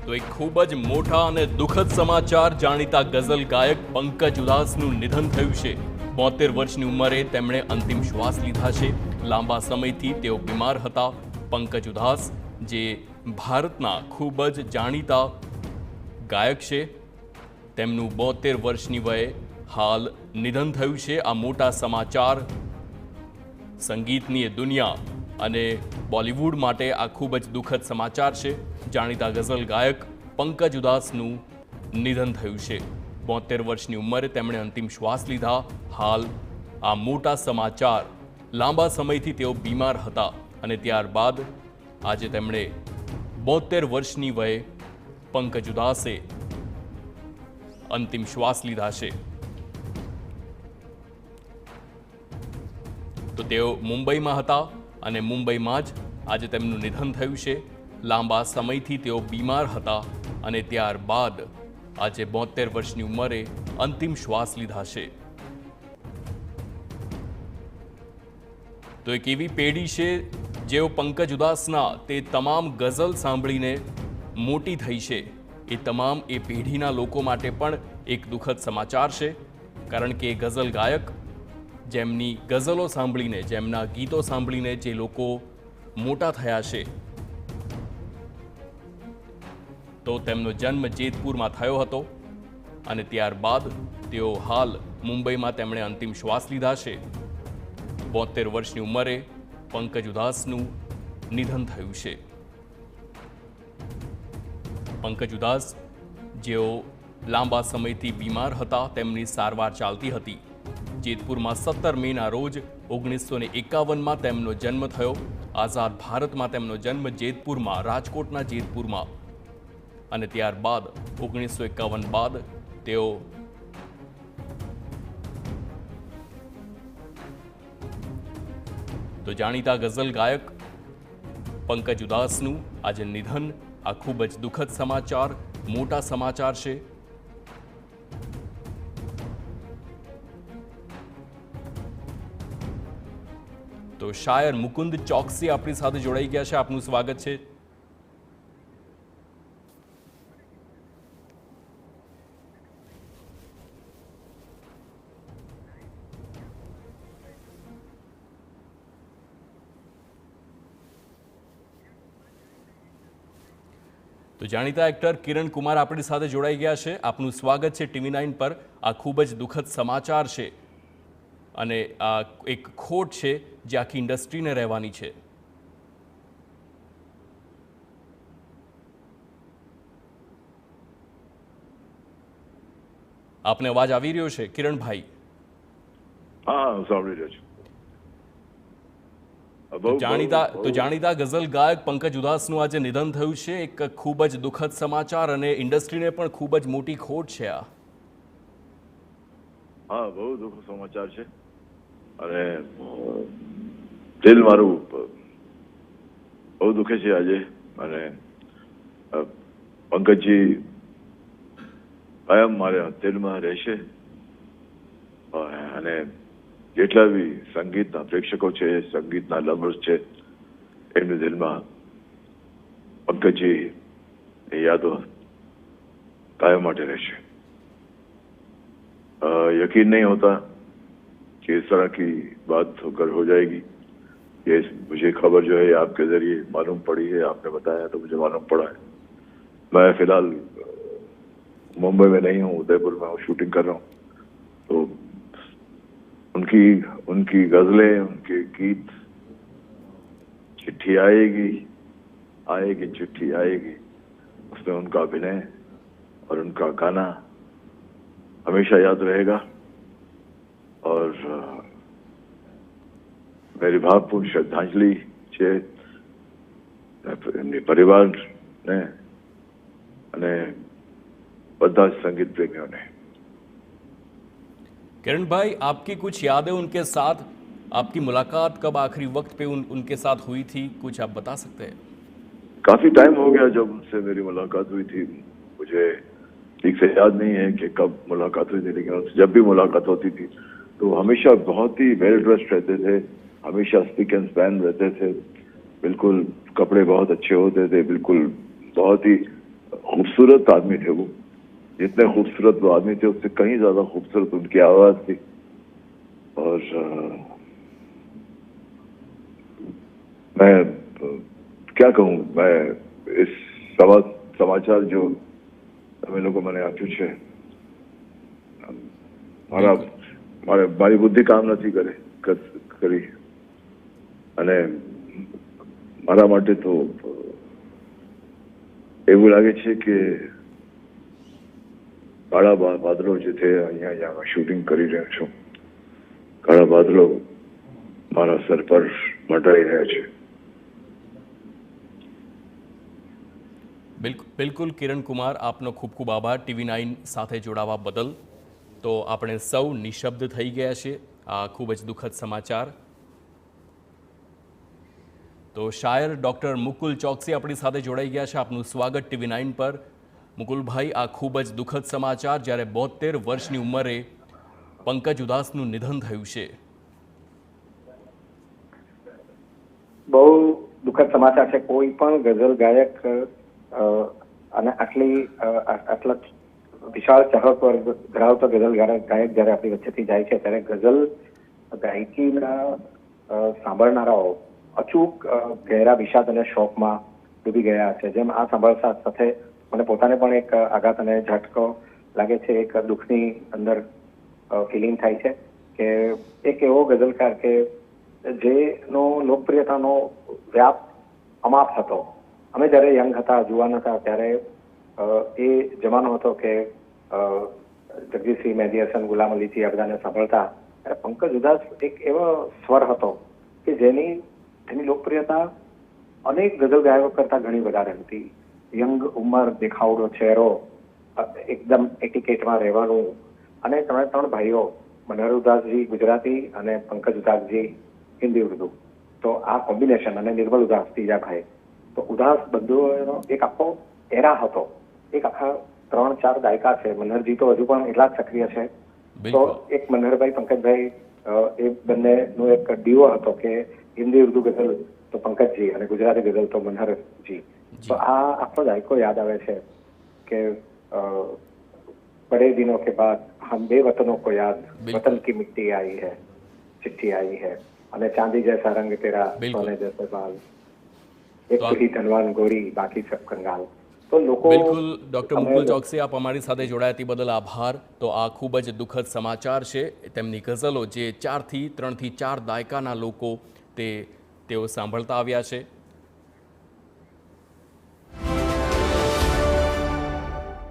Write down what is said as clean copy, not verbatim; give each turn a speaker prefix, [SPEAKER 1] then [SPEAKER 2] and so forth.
[SPEAKER 1] તો એક ખૂબ જ મોટા અને દુઃખદ સમાચાર જાણીતા ગઝલ ગાયક પંકજ ઉધાસનું નિધન થયું છે। 72 વર્ષની ઉંમરે તેમણે અંતિમ શ્વાસ લીધા છે। લાંબા સમયથી તેઓ બીમાર હતા। પંકજ ઉધાસ જે ભારતના ખૂબ જ જાણીતા ગાયક છે, તેમનું 72 વર્ષની વયે હાલ નિધન થયું છે। આ મોટા સમાચાર સંગીતની દુનિયા અને બોલિવૂડ માટે આ ખૂબ જ દુઃખદ સમાચાર છે। જાણીતા ગઝલ ગાયક પંકજ ઉધાસનું નિધન થયું છે। 72 વર્ષની ઉંમરે તેમણે અંતિમ શ્વાસ લીધા। હાલ આ મોટા સમાચાર, લાંબા સમયથી તેઓ બીમાર હતા અને ત્યારબાદ આજે તેમણે 72 વર્ષની વયે પંકજ ઉધાસે અંતિમ શ્વાસ લીધા છે। તો તેઓ મુંબઈમાં હતા અને મુંબઈમાં જ આજે તેમનું નિધન થયું છે। લાંબા સમયથી તેઓ બીમાર હતા અને ત્યારબાદ આજે 72 વર્ષની ઉંમરે અંતિમ શ્વાસ લીધા છે। તો એક એવી પેઢી છે જેઓ પંકજ ઉધાસના તે તમામ ગઝલ સાંભળીને મોટી થઈ છે, એ તમામ એ પેઢીના લોકો માટે પણ એક દુઃખદ સમાચાર છે। કારણ કે ગઝલ ગાયક જેમની ગઝલો સાંભળીને, જેમના ગીતો સાંભળીને જે લોકો મોટા થયા છે, તો તેમનો જન્મ જેતપુરમાં થયો હતો અને ત્યારબાદ તેઓ હાલ મુંબઈમાં તેમણે અંતિમ શ્વાસ લીધા છે। 72 વર્ષની ઉંમરે પંકજ ઉધાસનું નિધન થયું છે। પંકજ ઉધાસ જેઓ લાંબા સમયથી બીમાર હતા, તેમની સારવાર ચાલતી હતી। જેતપુરમાં 17 મેના રોજ 1951માં તેમનો જન્મ થયો। આઝાદ ભારતમાં તેમનો જન્મ જેતપુરમાં, રાજકોટના જેતપુરમાં, અને ત્યારબાદ 1951 બાદ તેઓ તો જાણીતા ગઝલ ગાયક પંકજ ઉધાસનું આજે નિધન, આ ખૂબ જ દુઃખદ સમાચાર, મોટા સમાચાર છે। તો શાયર મુકુંદ ચોકસી આપણી સાથે જોડાઈ ગયા છે, આપનું સ્વાગત છે। તો જાણીતા એક્ટર કિરણ કુમાર આપણી સાથે જોડાઈ ગયા છે, આપનું સ્વાગત છે TV9 પર। આ ખૂબ જ દુઃખદ સમાચાર છે અને આ એક ખોટ છે જે આખી ઇન્ડસ્ટ્રીને રહેવાની છે। આપને અવાજ આવી રહ્યો છે કિરણભાઈ?
[SPEAKER 2] હા, સાંભળી રહ્યો છું।
[SPEAKER 1] જાણીતા ગઝલ ગાયક પંકજ ઉધાસનું આજે નિધન થયું છે, એક ખૂબ જ દુઃખદ સમાચાર અને ઇન્ડસ્ટ્રીને પણ ખૂબ જ મોટી ખોટ છે આ।
[SPEAKER 2] હા, બહુ દુઃખદ સમાચાર છે અને દિલ મારું બહુ દુખે છે આજે। અને પંકજજી કાયમ મારા દિલમાં રહેશે અને જેટલા બી સંગીતના પ્રેક્ષકો છે, સંગીતના લવર્સ છે, એમના દિલમાં પંકજજી યાદો कायम માટે રહેશે। यकीन नहीं होता कि इस तरह की बात होकर हो जाएगी। ये मुझे खबर जो है आपके जरिए मालूम पड़ी है, आपने बताया तो मुझे मालूम पड़ा है। मैं फिलहाल मुंबई में नहीं हूँ, उदयपुर में हूँ, शूटिंग कर रहा हूँ। तो उनकी गजलें, उनके गीत, चिट्ठी आएगी चिट्ठी आएगी, उसमें उनका अभिनय और उनका गाना हमेशा याद रहेगा। और मेरी भावपूर्ण श्रद्धांजलि છે એમની પરિવારને અને બધા संगीत प्रेमियों ने।
[SPEAKER 1] किरण भाई, आपकी कुछ यादें उनके साथ, आपकी मुलाकात कब आखिरी वक्त पे उनके साथ हुई थी, कुछ आप बता सकते हैं?
[SPEAKER 2] काफी टाइम हो गया जब उनसे मेरी मुलाकात हुई थी। मुझे ठीक से याद नहीं है कि कब मुलाकात हुई थी, लेकिन उनसे जब भी मुलाकात होती थी तो हमेशा बहुत ही वेल ड्रेस्ड रहते थे, हमेशा स्पीक एंड स्पैन रहते थे, बिल्कुल कपड़े बहुत अच्छे होते थे, बिल्कुल बहुत ही खूबसूरत आदमी थे वो, जितने खूबसूरत वो आदमी थे उससे कहीं ज्यादा खूबसूरत उनकी आवाज थी। और मैं क्या कहूँ, मैं इस समाचार जो તમે લોકો મને આપ્યું છે, મારી બુદ્ધિ કામ નથી કરી, અને મારા માટે તો એવું લાગે છે કે કાળા વાદળો જે છે અહીંયા શૂટિંગ કરી રહ્યો છું, કાળા વાદળો મારા સર પર મંડરાઈ રહ્યા છે।
[SPEAKER 1] બિલકુલ કિરણ કુમાર, આપનો ખૂબ ખૂબ આભાર TV9 સાથે જોડાવા બદલ। તો આપણે સૌ નિશબ્દ થઈ ગયા છે આ ખૂબ જ દુઃખદ સમાચાર। તો શાયર ડૉક્ટર મુકુલ ચોકસી આપણી સાથે જોડાઈ ગયા છે, આપનું સ્વાગત TV9 પર। મુકુલભાઈ, આ ખૂબ જ દુઃખદ સમાચાર, જ્યારે 72 વર્ષની ઉંમરે પંકજ ઉદાસનું નિધન થયું છે।
[SPEAKER 3] બહુ દુઃખદ સમાચાર છે। કોઈ પણ ગઝલ ગાયક અને આટલા વિશાળ ચાહક વર્ગ ધરાવતો ગઝલ ગાયક જ્યારે આપણી વચ્ચેથી જાય છે, ત્યારે ગઝલ ગાયકીના સાંભળનારાઓ અચૂક ગહેરા વિષાદ અને શોકમાં ડૂબી ગયા છે। જેમ આ સાંભળતા સાથે મને પોતાને પણ એક આઘાત અને ઝટકો લાગે છે, એક દુઃખની અંદર ફિલિંગ થાય છે કે એક એવો ગઝલકાર કે જેનો લોકપ્રિયતાનો વ્યાપ અમાપ હતો। અમે જ્યારે યંગ હતા, જુવાન હતા, ત્યારે એ જમાનો હતો કે જગદીશસિંહ, મહેદી હસન, ગુલામ અલીજી આ બધાને સાંભળતા, ત્યારે પંકજ ઉદાસ એક એવો સ્વર હતો કે જેની લોકપ્રિયતા અનેક ગઝલ ગાયકો કરતા ઘણી વધારે હતી। યંગ ઉંમર, દેખાવડો ચહેરો, એકદમ એટિકેટમાં રહેવાનું, અને ત્રણ ભાઈઓ, મનહર ઉદાસજી ગુજરાતી અને પંકજ ઉદાસજી હિન્દી ઉર્દુ, તો આ કોમ્બિનેશન, અને નિર્મલ ઉદાસ ત્રીજા ભાઈ, તો ઉદાસ બંધુઓનો એક આખો એરા હતો, એક આખા 3-4 દાયકા છે। મનહરજી તો હજુ પણ એટલા જ સક્રિય છે, તો એક મનહરભાઈ, પંકજભાઈ, એ બંનેનો એક ડીઓ હતો કે હિન્દી ઉર્દુ ગઝલ તો પંકજજી અને ગુજરાતી ગઝલ તો મનહરજી। તો આ આખો દાયકો યાદ આવે છે કે बड़े दिनों के बाद हम बेवतनों को याद, वतन की मिट्टी आई है, चिट्ठी आई है, અને ચાંદી જૈસા રંગ તેરા, સોને જૈસે બાલ, એક ही धनवान गोरी, बाकी सब कंगाल। તો લોકો
[SPEAKER 1] બિલકુલ ડૉક્ટર મુકુલ ચોકસી, આપ અમારી સાથે જોડાયા તે બદલ આભાર। તો આ ખૂબ જ દુઃખદ સમાચાર છે। તેમની ગઝલો જે 3 થી 4 દાયકાના લોકો તેઓ સાંભળતા આવ્યા છે।